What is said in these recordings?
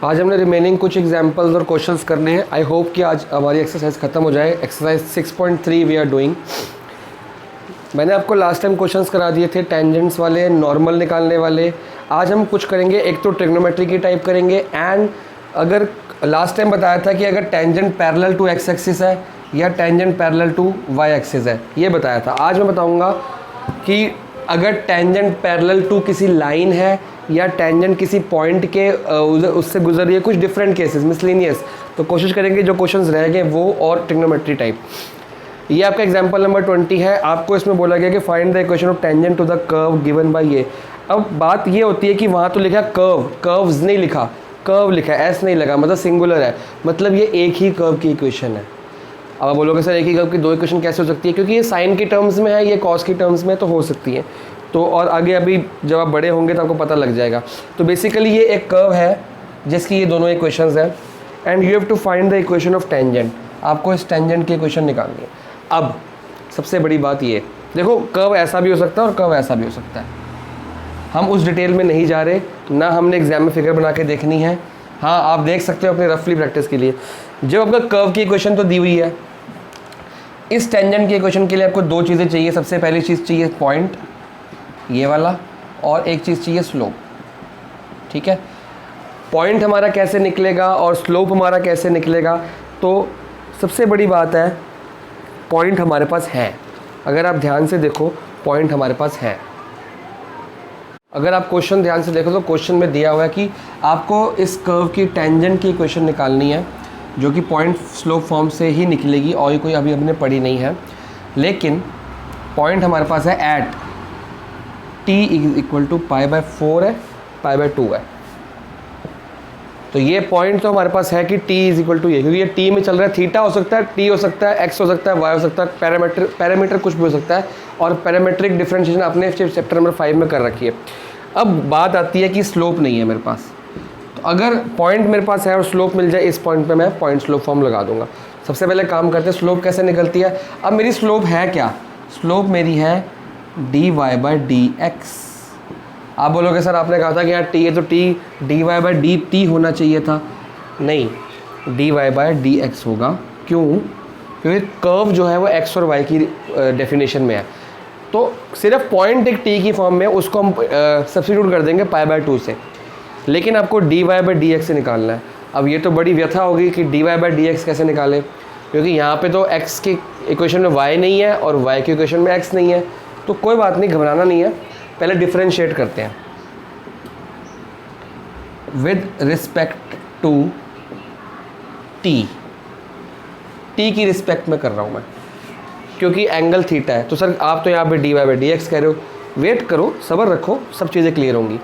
आज हमने रिमेनिंग कुछ एग्जांपल्स और क्वेश्चंस करने हैं। आई होप कि आज हमारी एक्सरसाइज खत्म हो जाए। Exercise 6.3 we are doing. मैंने आपको लास्ट टाइम क्वेश्चंस करा दिए थे टेंजेंट्स वाले, नॉर्मल निकालने वाले। आज हम कुछ करेंगे, एक तो ट्रिग्नोमेट्री की टाइप करेंगे, एंड अगर लास्ट टाइम बताया था कि अगर tangent parallel to X axis है या tangent parallel to Y axis है, ये बताया था। आज मैं बताऊंगा कि अगर टेंजेंट पैरेलल टू किसी लाइन है या टेंजेंट किसी पॉइंट के उससे गुजर रही है, कुछ डिफरेंट केसेस मिसलिनियस। तो कोशिश करेंगे जो क्वेश्चंस रह गए वो और ट्रिग्नोमेट्री टाइप। ये आपका एग्जांपल नंबर 20 है। आपको इसमें बोला गया कि find the equation of tangent to the curve given by ये। अब बात ये होती है कि वहाँ तो लिखा कर्व, कर्व्स नहीं लिखा, कर्व लिखा है, एस नहीं लगा, मतलब सिंगुलर है, मतलब ये एक ही कर्व की इक्वेशन है। अब आप बोलोगे सर एक ही कर्व की दो इक्वेशन कैसे हो सकती है, क्योंकि ये साइन की टर्म्स में है, ये कॉस की टर्म्स में, तो हो सकती है। तो और आगे अभी जब आप बड़े होंगे तो आपको पता लग जाएगा। तो बेसिकली ये एक कर्व है जिसकी ये दोनों इक्वेशंस हैं, and you have to find the equation of tangent. आपको इस टेंजेंट की इक्वेशन निकालनी है। अब सबसे बड़ी बात ये, देखो कर्व ऐसा भी हो सकता है और कर्व ऐसा भी हो सकता है। हम उस डिटेल में नहीं जा रहे, ना हमने एग्जाम में फिगर बना के देखनी है। हाँ, आप देख सकते हो अपने रफली प्रैक्टिस के लिए। जब आपका कर्व की इक्वेशन तो दी हुई है, इस टेंजेंट की इक्वेशन के लिए आपको दो चीज़ें चाहिए। सबसे पहली चीज़ चाहिए पॉइंट, ये वाला, और एक चीज़ चाहिए स्लोप। ठीक है, पॉइंट हमारा कैसे निकलेगा और स्लोप हमारा कैसे निकलेगा, तो सबसे बड़ी बात है पॉइंट हमारे पास है। अगर आप ध्यान से देखो, पॉइंट हमारे पास है। अगर आप क्वेश्चन ध्यान से देखो तो क्वेश्चन में दिया हुआ है कि आपको इस कर्व की टेंजेंट की इक्वेशन निकालनी है, जो कि पॉइंट स्लोप फॉर्म से ही निकलेगी, और ये कोई अभी हमने पढ़ी नहीं है। लेकिन पॉइंट हमारे पास है एट t इक्वल टू π/4 है, π/2 है। तो ये पॉइंट तो हमारे पास है कि t इज इक्वल टू ये, क्योंकि ये t में चल रहा है। थीटा हो सकता है, t हो सकता है, x हो सकता है, y हो सकता है, पैरामीटर कुछ भी हो सकता है, और पैरामीट्रिक डिफरेंशिएशन आपने चैप्टर नंबर 5 में कर रखी है। अब बात आती है कि स्लोप नहीं है मेरे पास। तो अगर पॉइंट मेरे पास है और स्लोप मिल जाए, इस पॉइंट पे मैं पॉइंट स्लोप फॉर्म लगा दूंगा। सबसे पहले काम करते हैं, स्लोप कैसे निकलती है। अब मेरी स्लोप है क्या, स्लोप मेरी है dy/dx। आप बोलोगे सर आपने कहा था कि यार t है तो t dy/dt होना चाहिए था। नहीं, dy/dx होगा। क्यों? क्योंकि कर्व जो है वो x और y की डेफिनेशन में है। तो सिर्फ पॉइंट एक t की फॉर्म में, उसको हम सब्स्टिट्यूट कर देंगे π/2 से, लेकिन आपको dy/dx से निकालना है। अब ये तो बड़ी व्यथा होगी कि dy/dx कैसे निकालें, क्योंकि यहाँ पे तो x की इक्वेशन में y नहीं है और y की इक्वेशन में x नहीं है। तो कोई बात नहीं, घबराना नहीं है, पहले डिफरेंशिएट करते हैं with respect to t। t की रिस्पेक्ट में कर रहा हूँ मैं, क्योंकि एंगल थीटा है। तो सर आप तो यहाँ पे dy/dx कह रहे हो, वेट करो, सब्र रखो, सब चीज़ें क्लियर होंगी।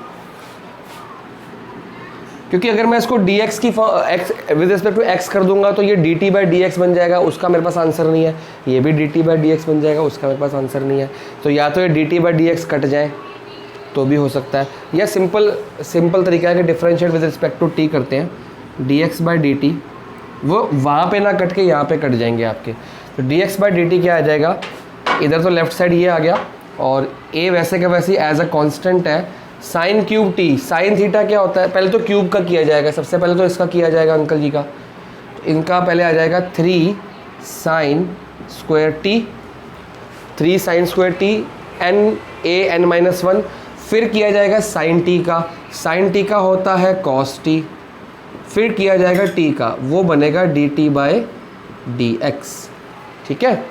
क्योंकि अगर मैं इसको dx की x with respect to x कर दूंगा तो ये dt/dx बन जाएगा, उसका मेरे पास आंसर नहीं है। ये भी dt/dx बन जाएगा, उसका मेरे पास आंसर नहीं है। तो या तो ये dt/dx कट जाए तो भी हो सकता है, या सिंपल तरीका है कि differentiate with respect to t करते हैं, dx/dt वो वहाँ पे ना कट के यहाँ पे कट जाएंगे आपके। तो dx/dt क्या आ जाएगा, इधर तो लेफ्ट साइड ये आ गया, और a वैसे का वैसे एज अ कॉन्स्टेंट है, sine cube T. Sine theta क्या होता है, पहले तो क्यूब का किया जाएगा, सबसे पहले तो इसका किया जाएगा अंकल जी का। तो इनका पहले आ जाएगा 3 sin square T, 3 sin square T n(a)n-1। फिर किया जाएगा साइन टी का, साइन टी का होता है कॉस टी। फिर किया जाएगा टी का, वो बनेगा dt/dx। ठीक है,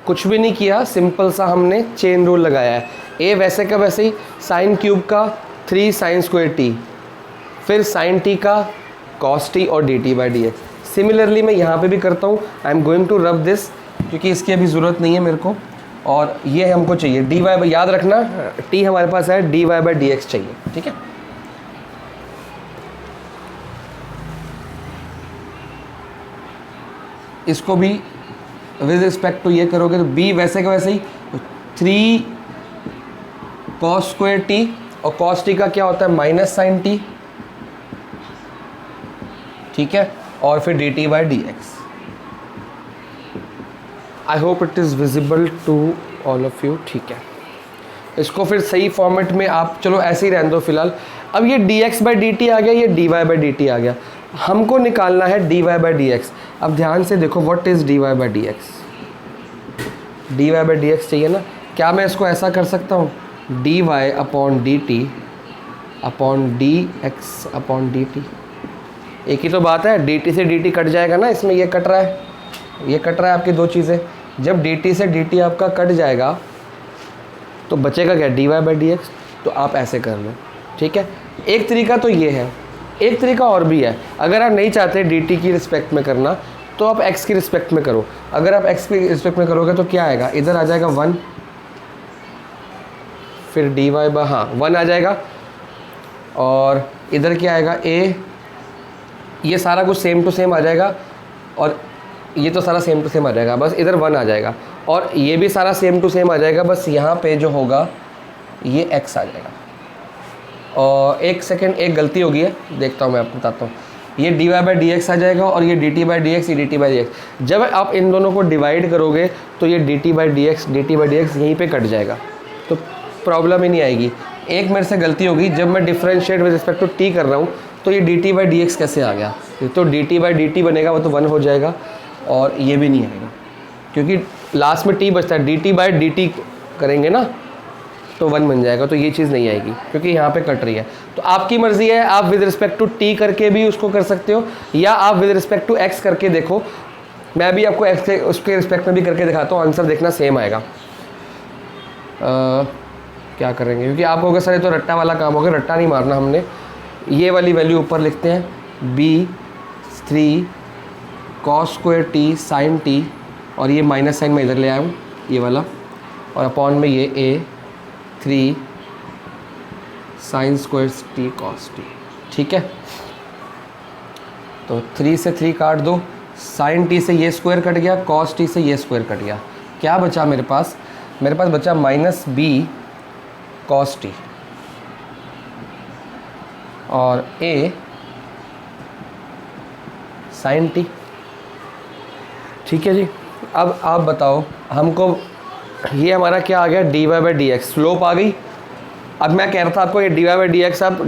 कुछ भी नहीं किया, सिंपल सा हमने चेन रूल लगाया है। ए वैसे का वैसे ही, साइन क्यूब का 3 sin स्क्वायर टी, फिर साइन टी का कॉस टी और dt/dx। सिमिलरली मैं यहाँ पे भी करता हूँ। I am going to rub this, क्योंकि इसकी अभी ज़रूरत नहीं है मेरे को, और ये हमको चाहिए dy, याद रखना t हमारे पास है, dy/dx चाहिए। ठीक है, इसको भी विद रिस्पेक्ट टू ये करोगे तो b वैसे का वैसे ही 3 cos स्क्वायर टी, और cos टी का क्या होता है माइनस साइन टी। ठीक है, और फिर dt/dx। I hope it is visible to all of you. ठीक है, इसको फिर सही फॉर्मेट में आप चलो ऐसे ही रहने दो फिलहाल। अब ये dx/dt आ गया, ये dy/dt आ गया, हमको निकालना है dy/dx। अब ध्यान से देखो व्हाट इज़ dy/dx, dy/dx चाहिए ना। क्या मैं इसको ऐसा कर सकता हूँ dy/dt dx/dt, एक ही तो बात है, dt से dt कट जाएगा ना, इसमें ये कट रहा है, ये कट रहा है आपकी दो चीज़ें। जब dt से dt आपका कट जाएगा तो बचेगा क्या dy/dx, तो आप ऐसे कर लो, ठीक है। एक तरीका तो ये है, एक तरीका और भी है। अगर आप नहीं चाहते dt की रिस्पेक्ट में करना तो आप x की रिस्पेक्ट में करो। अगर आप x की रिस्पेक्ट में करोगे तो क्या आएगा, इधर आ जाएगा 1, फिर dy/1 आ जाएगा, और इधर क्या आएगा a, ये सारा कुछ सेम टू सेम आ जाएगा, और ये तो सारा सेम टू सेम आ जाएगा, बस इधर 1 आ जाएगा, और ये भी सारा सेम टू सेम आ जाएगा, बस यहाँ पे जो होगा ये x आ जाएगा। और एक सेकेंड, एक गलती हो गई है, देखता हूँ मैं आपको बताता हूँ। ये dy/dx आ जाएगा और ये dt/dx, ये dt/dx। जब आप इन दोनों को डिवाइड करोगे तो ये dt/dx यहीं पे कट जाएगा, तो प्रॉब्लम ही नहीं आएगी। एक मेरे से गलती होगी, जब मैं differentiate with respect to t कर रहा हूँ तो ये dt/dx कैसे आ गया, तो dt/dt बनेगा, वो तो 1 हो जाएगा, और ये भी नहीं आएगा क्योंकि लास्ट में t बचता है, dt/dt करेंगे ना तो 1 बन जाएगा, तो ये चीज़ नहीं आएगी क्योंकि यहाँ पे कट रही है। तो आपकी मर्ज़ी है, आप विद रिस्पेक्ट टू t करके भी उसको कर सकते हो, या आप विद रिस्पेक्ट टू x करके देखो। मैं भी आपको x के उसके रिस्पेक्ट में भी करके दिखाता हूँ, आंसर देखना सेम आएगा। क्या करेंगे, क्योंकि आप कहोगे सर ये तो रट्टा वाला काम हो गया, रट्टा नहीं मारना हमने। ये वाली वैल्यू ऊपर लिखते हैं, b3 cos² t sin t, और ये माइनस साइन मैं इधर ले आया हूँ ये वाला, और अपॉन में ये a3 sin² t cos t, ठीक है। तो 3 से 3 काट दो, sin t से ये स्क्वायर कट गया, cos t से ये स्क्वायर कट गया, क्या बचा मेरे पास, मेरे पास बचा -b cos t और a sin t, ठीक है जी। अब आप बताओ हमको, ये हमारा क्या आ गया dy/dx, स्लोप आ गई। अब मैं कह रहा था आपको ये dy/dx आप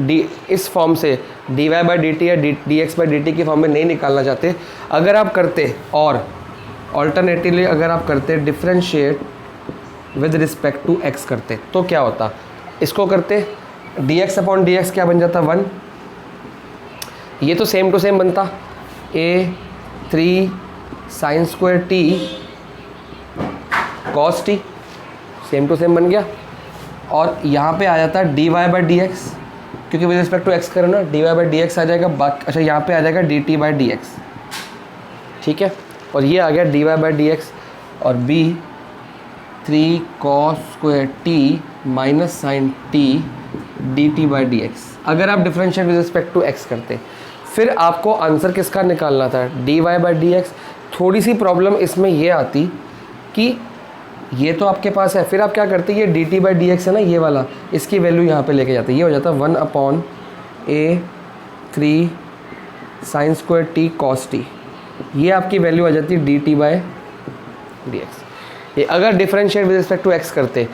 इस फॉर्म से dy/dt या dx/dt की फॉर्म में नहीं निकालना चाहते, अगर आप करते, और ऑल्टरनेटिवली अगर आप करते differentiate with respect to x करते, तो क्या होता, इसको करते dx/dx क्या बन जाता 1, ये तो सेम टू सेम बनता, a3 sin² t cos t, same to same बन गया, और यहाँ पे आ जाता है dy/dx, क्योंकि विद रिस्पेक्ट टू x करो ना, dy/dx आ जाएगा, बाकी अच्छा यहाँ पे आ जाएगा dt/dx, ठीक है। और ये आ गया dy/dx, और b3 cos² t minus sin t dt/dx। अगर आप differentiate with respect to x करते, फिर आपको आंसर किसका निकालना था dy/dx। थोड़ी सी प्रॉब्लम इसमें ये आती कि ये तो आपके पास है, फिर आप क्या करते, ये dt/dx है ना ये वाला, इसकी वैल्यू यहाँ पे लेके जाते, ये हो जाता 1/a3 sin² t cos t, ये आपकी वैल्यू आ जाती है dt/dx। ये अगर differentiate with respect to x करते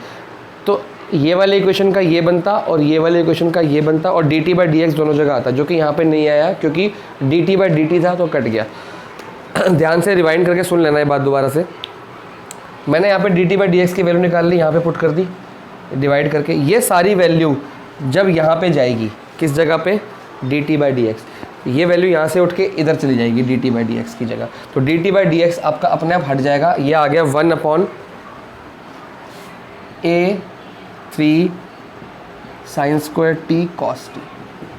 तो ये वाले इक्वेशन का ये बनता और ये वाले इक्वेशन का ये बनता, और dt/dx दोनों जगह आता, जो कि यहाँ पे नहीं आया क्योंकि dt/dt था तो कट गया। ध्यान से रिवाइंड करके सुन लेना ये बात दोबारा से। मैंने यहाँ पे dt/dx की वैल्यू निकाल ली, यहाँ पे पुट कर दी डिवाइड करके, ये सारी वैल्यू जब यहाँ पे जाएगी किस जगह पे dt/dx, ये वैल्यू यहाँ से उठ के इधर चली जाएगी dt/dx की जगह, तो dt/dx आपका अपने आप हट जाएगा, ये आ गया 1/a3 sin² t cos t,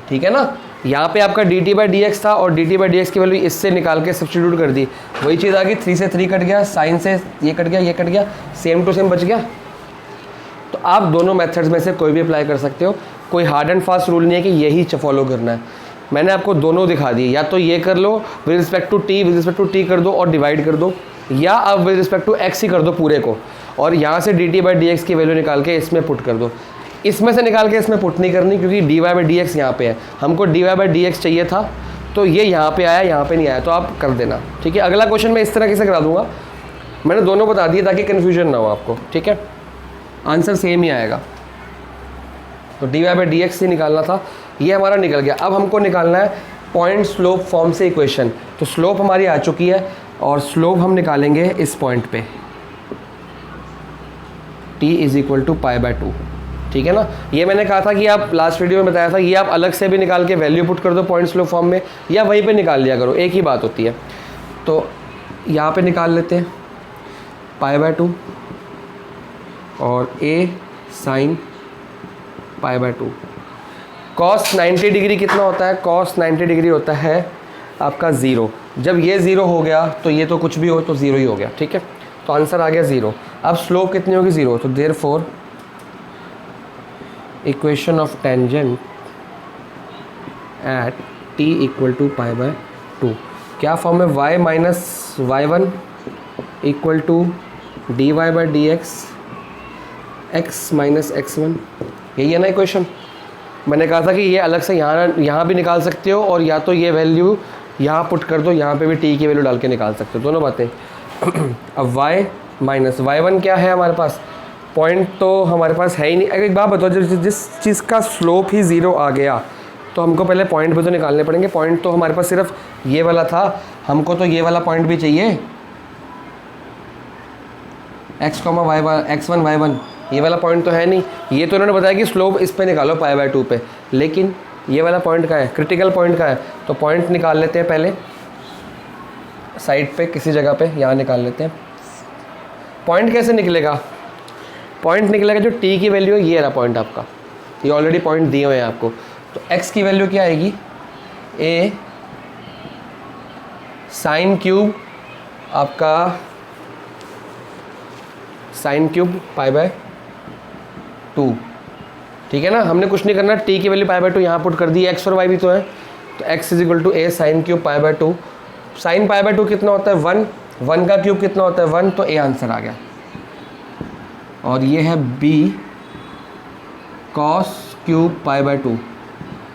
ठीक है ना। यहाँ पे आपका dt/dx था और dt/dx की वैल्यू इससे निकाल के सब्स्टिट्यूट कर दी, वही चीज़ आ गई, 3 से 3 कट गया, साइन से ये कट गया, ये कट गया, सेम टू सेम बच गया। तो आप दोनों मेथड्स में से कोई भी अप्लाई कर सकते हो, कोई हार्ड एंड फास्ट रूल नहीं है कि यही फॉलो करना है। मैंने आपको दोनों दिखा दिए, या तो ये कर लो विद रिस्पेक्ट टू t कर दो और डिवाइड कर दो, या आप विद रिस्पेक्ट टू x ही कर दो पूरे को, और यहाँ से dt/dx की वैल्यू निकाल के इसमें पुट कर दो। इसमें से निकाल के इसमें पुट नहीं करनी, क्योंकि dy/dx यहाँ पे है, हमको dy/dx चाहिए था, तो ये यहाँ पे आया, यहाँ पे नहीं आया, तो आप कर देना, ठीक है। अगला क्वेश्चन मैं इस तरह से करा दूंगा, मैंने दोनों बता दिए ताकि कन्फ्यूजन ना हो आपको, ठीक है। आंसर सेम ही आएगा। तो d Y by D x ही निकालना था, ये हमारा निकल गया। अब हमको निकालना है पॉइंट स्लोप फॉर्म से इक्वेशन। तो स्लोप हमारी आ चुकी है और स्लोप हम निकालेंगे इस पॉइंट पे, t is equal to pi by 2, ठीक है ना। ये मैंने कहा था कि आप लास्ट वीडियो में बताया था, ये आप अलग से भी निकाल के वैल्यू पुट कर दो पॉइंट स्लोप फॉर्म में, या वहीं पे निकाल लिया करो, एक ही बात होती है। तो यहाँ पे निकाल लेते हैं पाई बाय 2 और a sign pi by 2। Cos 90 degree कितना होता है? कॉस 90 डिग्री होता है आपका 0। जब ये 0 हो गया तो ये तो कुछ भी हो तो 0 ही हो गया, ठीक है। तो आंसर आ गया 0। अब स्लोप कितनी होगी? 0। तो therefore equation of tangent at t equal to pi by 2 क्या फॉर्म है? y minus y1 equal to D Y by D X X minus x1। यही है ना इक्वेशन। मैंने कहा था कि ये अलग से यहाँ भी निकाल सकते हो, और या तो ये वैल्यू यहाँ पुट कर दो, यहाँ पे भी t की वैल्यू डाल के निकाल सकते हो, दोनों बातें। अब y माइनस y1 क्या है हमारे पास? पॉइंट तो हमारे पास है ही नहीं। एक बात बताओ, जिस चीज़ का स्लोप ही 0 आ गया तो हमको पहले पॉइंट भी तो निकालने पड़ेंगे। पॉइंट तो हमारे पास सिर्फ ये वाला था, हमको तो ये वाला पॉइंट भी चाहिए, x, x1 y1, ये वाला पॉइंट तो है नहीं। ये तो उन्होंने बताया कि स्लोप इस पे निकालो पाई बाय 2 पे, लेकिन ये वाला पॉइंट का है, क्रिटिकल पॉइंट का है। तो पॉइंट निकाल लेते हैं पहले साइड पे किसी जगह पे, यहाँ निकाल लेते हैं। पॉइंट कैसे निकलेगा? पॉइंट निकलेगा जो t की वैल्यू है, ये रहा पॉइंट आपका, ये ऑलरेडी पॉइंट दिए हुए हैं आपको। तो x की वैल्यू क्या आएगी? a साइन क्यूब आपका साइन क्यूब पाई बाय 2, ठीक है ना। हमने कुछ नहीं करना, t की वैल्यू पाई बाय 2 यहाँ पुट कर दी, x और y भी तो है। तो x is equal to a sine cube pi by 2। Sine pi by 2 कितना होता है? 1। 1 का क्यूब कितना होता है? 1। तो a आंसर आ गया। और ये है b cos cube pi by 2।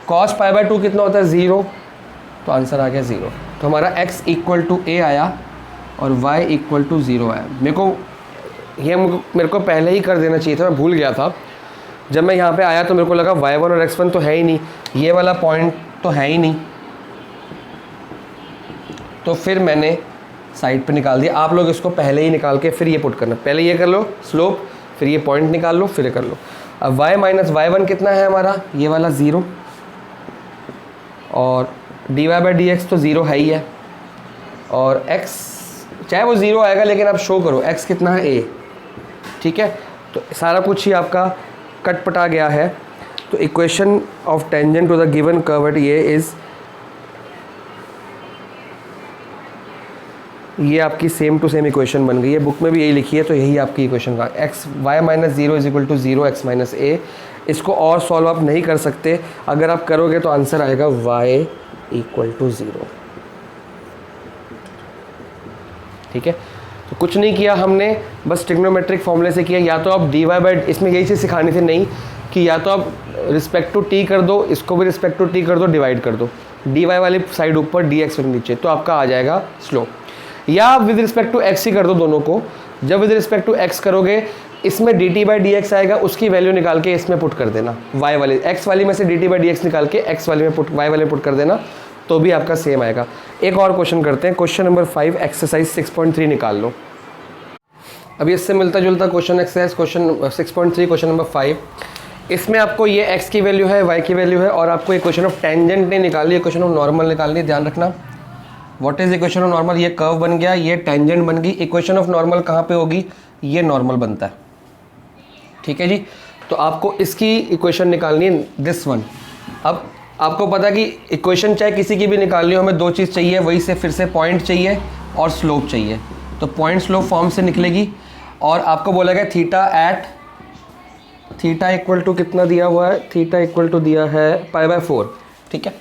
Cos pi by 2 कितना होता है? 0। तो आंसर आ गया 0। तो हमारा x इक्वल टू a आया और y इक्वल टू 0 आया। मेरे को पहले ही कर देना चाहिए था, मैं भूल गया था। जब मैं यहाँ पे आया तो मेरे को लगा y1 और x1 तो है ही नहीं, ये वाला पॉइंट तो है ही नहीं, तो फिर मैंने साइड पे निकाल दिया। आप लोग इसको पहले ही निकाल के फिर ये पुट करना, पहले ये कर लो स्लोप, फिर ये पॉइंट निकाल लो, फिर ये कर लो। अब y माइनस y1 कितना है हमारा? ये वाला 0, और D Y by D X तो 0 है ही है, और x चाहे वो 0 आएगा लेकिन आप शो करो x कितना है? a, ठीक है। तो सारा कुछ ही आपका कटपटा गया है। तो equation of tangent to the given curve at ये इज़, ये आपकी सेम टू सेम इक्वेशन बन गई है, बुक में भी यही लिखी है, तो यही आपकी इक्वेशन का x y minus 0 is equal to 0 x minus a। इसको और सॉल्व आप नहीं कर सकते, अगर आप करोगे तो आंसर आएगा y इक्वल टू 0, ठीक है। तो कुछ नहीं किया हमने, बस ट्रिग्नोमेट्रिक फॉर्मूले से किया। या तो आप डी वाई बाई, इसमें यही चीज़ सिखानी थी नहीं कि या तो आप रिस्पेक्ट टू टी कर दो, इसको भी रिस्पेक्ट टू टी कर दो, डिवाइड कर दो, डी वाई वाली साइड ऊपर डी एक्स नीचे, तो आपका आ जाएगा स्लोप। या आप विद रिस्पेक्ट टू एक्स ही कर दो दोनों को। जब विद रिस्पेक्ट टू एक्स करोगे, इसमें D T by D x आएगा, उसकी वैल्यू निकाल के इसमें पुट कर देना, वाई वाली एक्स वाली में से D T by D x निकाल के एक्स वाली में पुट, वाई वाले में पुट कर देना, तो भी आपका सेम आएगा। एक और क्वेश्चन करते हैं, क्वेश्चन नंबर 5 एक्सरसाइज 6.3 निकाल लो। अभी इससे मिलता जुलता question exercise question 6.3 question number 5। इसमें आपको ये x की वैल्यू है, y की वैल्यू है, और आपको इक्वेशन ऑफ टेंजेंट नहीं निकालनी, इक्वेशन ऑफ नॉर्मल निकालनी है। ध्यान रखना, what is equation of normal? ये कर्व बन गया, ये टेंजेंट बन गई। इक्वेशन ऑफ नॉर्मल कहाँ पे होगी? ये नॉर्मल बनता है, ठीक है जी। तो आपको इसकी इक्वेशन निकालनी है, दिस वन। अब आपको पता है कि इक्वेशन चाहे किसी की भी निकालनी हो, हमें दो चीज़ चाहिए, वही से फिर से पॉइंट चाहिए और स्लोप चाहिए। तो पॉइंट स्लोप फॉर्म से निकलेगी, और आपको बोला गया theta at, theta equal to कितना दिया हुआ है? थीटा इक्वल टू दिया है पाई बाय 4, ठीक है।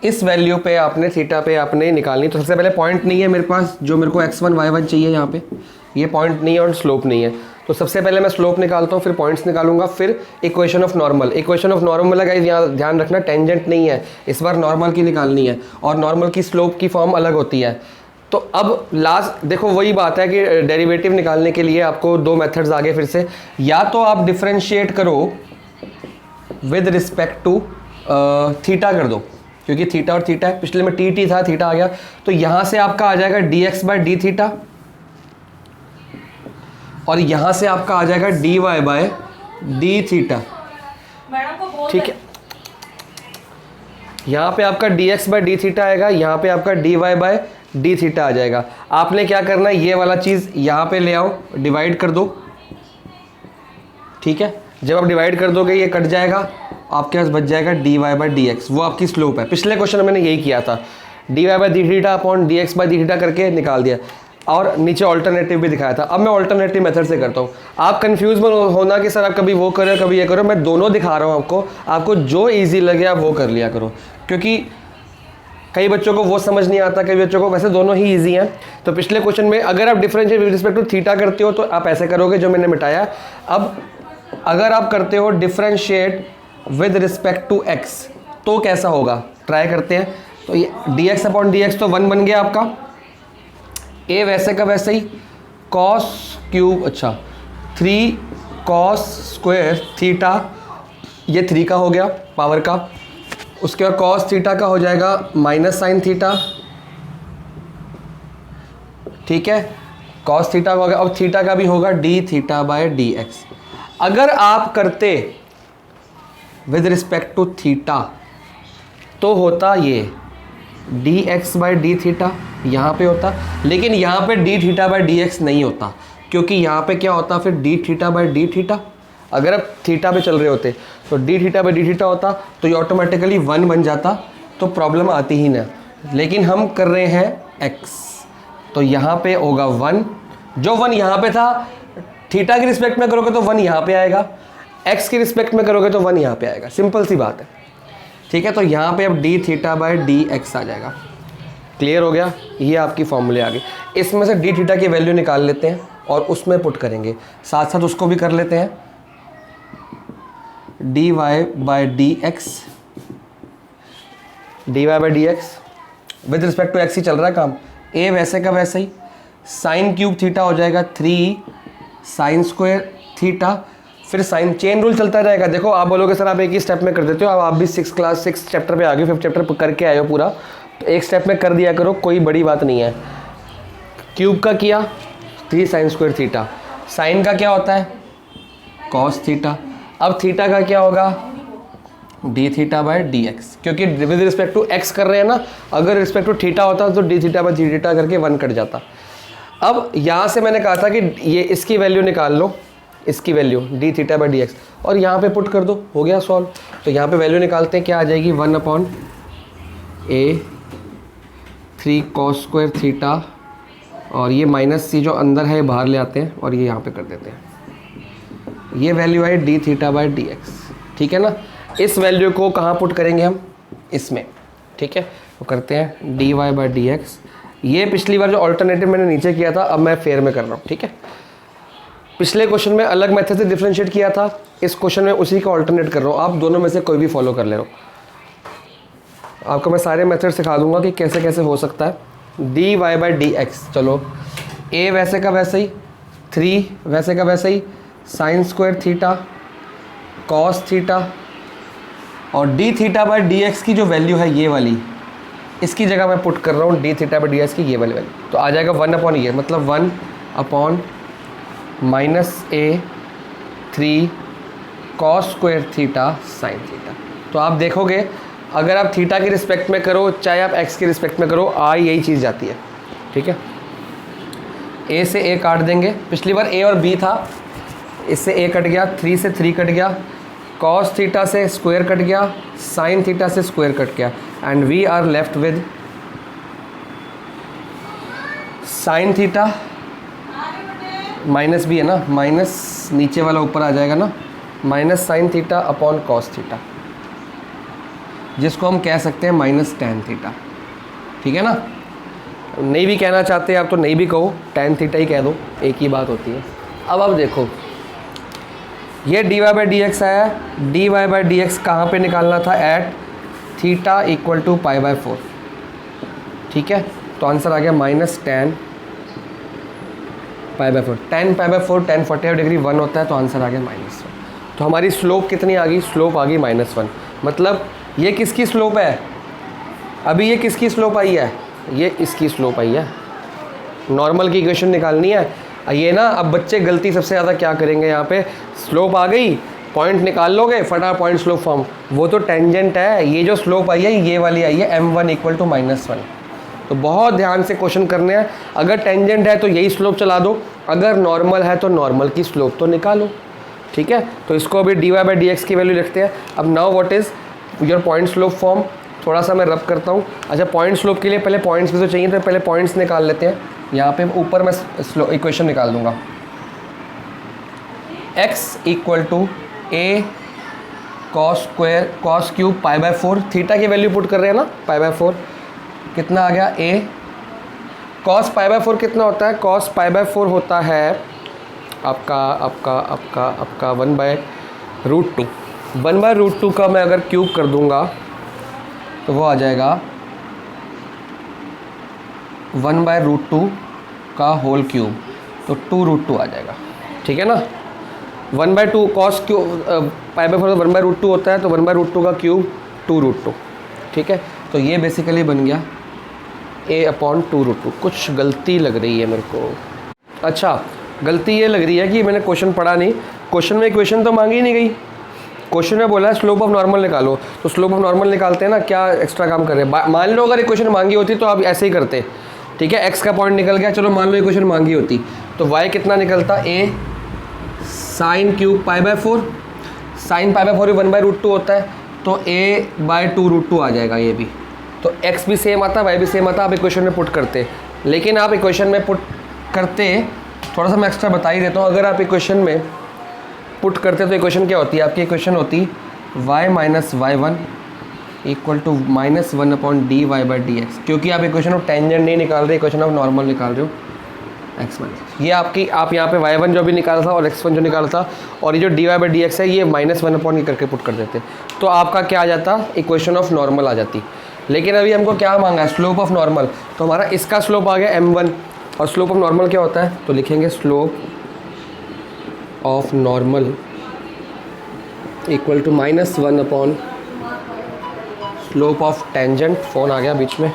इस वैल्यू पे आपने, थीटा पे आपने निकालनी। तो सबसे पहले पॉइंट नहीं है मेरे पास, जो मेरे को x1 y1 चाहिए, यहाँ पे ये पॉइंट नहीं है और स्लोप नहीं है। तो सबसे पहले मैं स्लोप निकालता हूँ, फिर पॉइंट्स निकालूंगा, फिर equation of normal. Equation of normal लगा, यहाँ ध्यान रखना टेंजेंट नहीं है, इस बार नॉर्मल की निकालनी है, और नॉर्मल की स्लोप की फॉर्म अलग होती है। तो अब लास्ट देखो, वही बात है कि डेरिवेटिव निकालने के लिए आपको दो मेथड्स आगे फिर से, या तो आप डिफरेंशिएट करो विद रिस्पेक्ट टू थीटा कर दो, क्योंकि थीटा और थीटा है, पिछले में टी था, थीटा आ गया, तो यहाँ से आपका आ जाएगा dx बाय डी थीटा, और यहाँ से आपका आ जाएगा dy बाय डी थीटा। ठीक है, यहाँ पे आपका dx बाय डी थीटा आएगा, यहाँ पे आपका dy बाय डी थीटा आ जाएगा। आपने क्या करना है, ये वाला चीज़ यहाँ पे ले आओ, डिवाइड कर दो। ठीक है, जब आप डिवाइड कर दोगे ये कट जाएगा, आपके पास बच जाएगा dy बाय डी एक्स, वो आपकी स्लोप है। पिछले क्वेश्चन में मैंने यही किया था, dy by d theta upon dx by d theta करके निकाल दिया, और नीचे ऑल्टरनेटिव भी दिखाया था। अब मैं ऑल्टरनेटिव मेथड से करता हूँ। आप कंफ्यूज मत होना कि सर आप कभी वो करो कभी ये करो, मैं दोनों दिखा रहा हूँ आपको, आपको जो ईजी लगे आप वो कर लिया करो, क्योंकि कई बच्चों को वो समझ नहीं आता, कई बच्चों को, वैसे दोनों ही ईजी हैं। तो पिछले क्वेश्चन में अगर आप differentiate with respect to theta करते हो तो आप ऐसे करोगे जो मैंने मिटाया। अब अगर आप करते हो differentiate with respect to x तो कैसा होगा, ट्राई करते हैं। तो ये dx अपॉन dx तो 1 बन गया आपका, a वैसे का वैसे ही, कॉस क्यूब, अच्छा 3 कॉस स्क्वायर थीटा, ये 3 का हो गया पावर का, उसके बाद कॉस थीटा का हो जाएगा माइनस साइन थीटा। ठीक है, कॉस थीटा का हो गया, अब थीटा का भी होगा D theta by D x. अगर आप करते विद रिस्पेक्ट टू थीटा तो होता ये D x by D theta, यहाँ पे होता, लेकिन यहाँ पे D theta by D x नहीं होता, क्योंकि यहाँ पे क्या होता फिर D theta by D theta. अगर आप थीटा पे चल रहे होते तो D theta by D theta होता, तो ये ऑटोमेटिकली 1 बन जाता, तो प्रॉब्लम आती ही ना। लेकिन हम कर रहे हैं x, तो यहाँ पे होगा 1, जो 1 यहाँ पे था, थीटा की रिस्पेक्ट में करोगे तो 1 यहाँ पे आएगा, x की रिस्पेक्ट में करोगे तो 1 यहाँ पे आएगा, सिंपल सी बात है। ठीक है, तो यहाँ पे अब d theta by D x आ जाएगा। क्लियर हो गया, ये आपकी फॉर्मूले आ गई। इसमें से डी थीटा की वैल्यू निकाल लेते हैं और उसमें पुट करेंगे, साथ साथ उसको भी कर लेते हैं। D Y by D x, d Y by D x with respect to x ही चल रहा है काम, ए वैसे का वैसे ही, साइन क्यूब थीटा हो जाएगा 3 साइन स्क्वायर थीटा, फिर साइन, चेन रूल चलता रहेगा। देखो आप बोलोगे सर आप एक ही स्टेप में कर देते हो, अब आप भी 6 चैप्टर पे आ गए, 5th चैप्टर करके आए हो पूरा, तो एक स्टेप में कर दिया करो, कोई बड़ी बात नहीं है। क्यूब का किया 3 साइन स्क्वायर थीटा, साइन का क्या होता है कॉस थीटा, अब थीटा का क्या होगा D theta by D x, क्योंकि विद रिस्पेक्ट टू एक्स कर रहे हैं ना, अगर रिस्पेक्ट टू थीटा होता तो D theta by d theta करके 1 कट जाता। अब यहाँ से मैंने कहा था कि ये इसकी वैल्यू निकाल लो, इसकी value D theta by D x, और यहाँ पे पुट कर दो, हो गया सॉल्व। तो यहाँ पे वैल्यू निकालते हैं, क्या आ जाएगी 1 अपॉन ए 3 कॉस स्क्वायर थीटा, और ये माइनस सी जो अंदर है बाहर ले आते हैं और ये यहाँ पे कर देते हैं, ये value I D theta by D x. ठीक है ना, इस वैल्यू को कहाँ पुट करेंगे हम, इसमें। ठीक है, तो करते हैं d Y by D x. ये पिछली बार जो ऑल्टरनेटिव मैंने नीचे किया था, अब मैं फेयर में कर रहा हूँ। ठीक है, पिछले क्वेश्चन में अलग मेथड से डिफरेंशिएट किया था, इस क्वेश्चन में उसी का ऑल्टरनेट कर रहा हूँ, आप दोनों में से कोई भी फॉलो कर ले रहा हो। आपको मैं सारे मेथड सिखा दूंगा कि कैसे कैसे हो सकता है। D Y by D x, चलो ए वैसे का वैसे ही, 3 वैसे का वैसे ही, sine square theta cos theta, और d theta by D x की जो वैल्यू है ये वाली, इसकी जगह मैं पुट कर रहा हूँ D theta by D x की ये वाली वैल्यू, तो आ जाएगा 1 अपॉन ये, मतलब 1 अपॉन माइनस ए 3 cos square theta sine theta. तो आप देखोगे अगर आप थीटा की रिस्पेक्ट में करो चाहे आप एक्स की रिस्पेक्ट में करो, यही चीज़ जाती है। ठीक है, ए से ए काट देंगे, पिछली बार ए और बी था, इससे ए कट गया, 3 से 3 कट गया, कॉस थीटा से स्क्वायर कट गया, साइन थीटा से स्क्वायर कट गया, and we are left with sine theta minus भी है ना, माइनस नीचे वाला ऊपर आ जाएगा ना, minus sine theta upon cos theta, जिसको हम कह सकते हैं माइनस टैन थीटा। ठीक है ना, नहीं भी कहना चाहते आप तो नहीं भी कहो, टैन थीटा ही कह दो, एक ही बात होती है। अब देखो ये d Y by D x आया, d Y by D x कहाँ पर निकालना था, at theta equal to pi by 4। ठीक है, तो आंसर आ गया माइनस टैन पाई बाई 4, 10 पाई बाई 4 10 45 डिग्री 1 होता है, तो आंसर आ गया -1। तो हमारी स्लोप कितनी आ गई, स्लोप आ गई -1। मतलब ये किसकी स्लोप है, अभी ये किसकी स्लोप आई है, ये इसकी स्लोप आई है। नॉर्मल की इक्वेशन निकालनी है। ये ना अब बच्चे गलती सबसे ज़्यादा क्या करेंगे, यहाँ पे स्लोप आ गई, पॉइंट निकाल लोगे फटा पॉइंट स्लोप फॉर्म, वो तो टेंजेंट है। ये जो स्लोप आई है ये वाली आई है m1 = -1। तो बहुत ध्यान से क्वेश्चन करने हैं। अगर टेंजेंट है तो यही स्लोप चला दो, अगर नॉर्मल है तो नॉर्मल की स्लोप तो निकालो, ठीक है। तो इसको अभी dy/dx की वैल्यू लिखते हैं। अब now what is your point slope form, थोड़ा सा मैं रब करता हूँ। अच्छा, पॉइंट स्लोप के लिए पहले पॉइंट्स भी तो चाहिए, तो पहले पॉइंट्स निकाल लेते हैं। यहाँ पे ऊपर मैं इक्वेशन निकाल दूंगा, x = a cos³ π/4, थीटा की वैल्यू पुट कर रहे हैं ना, π/4 कितना आ गया, a cos π/4 कितना होता है, cos π/4 होता है आपका 1/√2। 1/√2 का मैं अगर क्यूब कर दूंगा तो वो आ जाएगा 1/√2 का होल क्यूब, तो 2√2 आ जाएगा, ठीक है ना। 1/2 cos π/4 1/√2 होता है, तो 1/√2 का क्यूब 2√2, ठीक है। तो ये बेसिकली बन गया a/2√2। कुछ गलती लग रही है मेरे को। अच्छा, गलती ये लग रही है कि मैंने क्वेश्चन पढ़ा नहीं। क्वेश्चन में इक्वेशन तो मांगी नहीं गई, क्वेश्चन में बोला है स्लोप ऑफ नॉर्मल निकालो, तो स्लोप ऑफ नॉर्मल निकालते हैं ना, क्या एक्स्ट्रा काम कर रहे हैं। मान लो अगर इक्वेशन मांगी होती तो आप ऐसे ही करते, ठीक है। x का पॉइंट निकल गया, चलो मान लो इक्वेशन मांगी होती तो y कितना निकलता, a sin³ π/4, sin π/4 भी 1/√2 होता है, तो a/2√2 आ जाएगा ये भी। तो x भी सेम आता, y भी सेम आता, आप इक्वेशन में पुट करते। लेकिन आप इक्वेशन में पुट करते, थोड़ा सा मैं एक्स्ट्रा बता ही देता हूँ। अगर आप इक्वेशन में पुट करते तो इक्वेशन क्या होती है आपकी, इक्वेशन होती y - y1 = -1/dy/dx, क्योंकि आप इक्वेशन ऑफ टेंजेंट नहीं निकाल रहे, इक्वेशन ऑफ नॉर्मल निकाल रहे हो, x - ये आपकी, आप यहाँ पे y1 जो भी निकाला था और x1 जो निकाला था, और ये जो dy/dx है ये -1 करके पुट कर देते, तो आपका क्या आ जाता, इक्वेशन ऑफ नॉर्मल आ जाती। लेकिन अभी हमको क्या मांगा है, स्लोप ऑफ नॉर्मल, तो हमारा इसका स्लोप आ गया m1, और स्लोप ऑफ नॉर्मल क्या होता है, तो लिखेंगे slope of normal = -1 slope of tangent. Phone आ गया बीच में।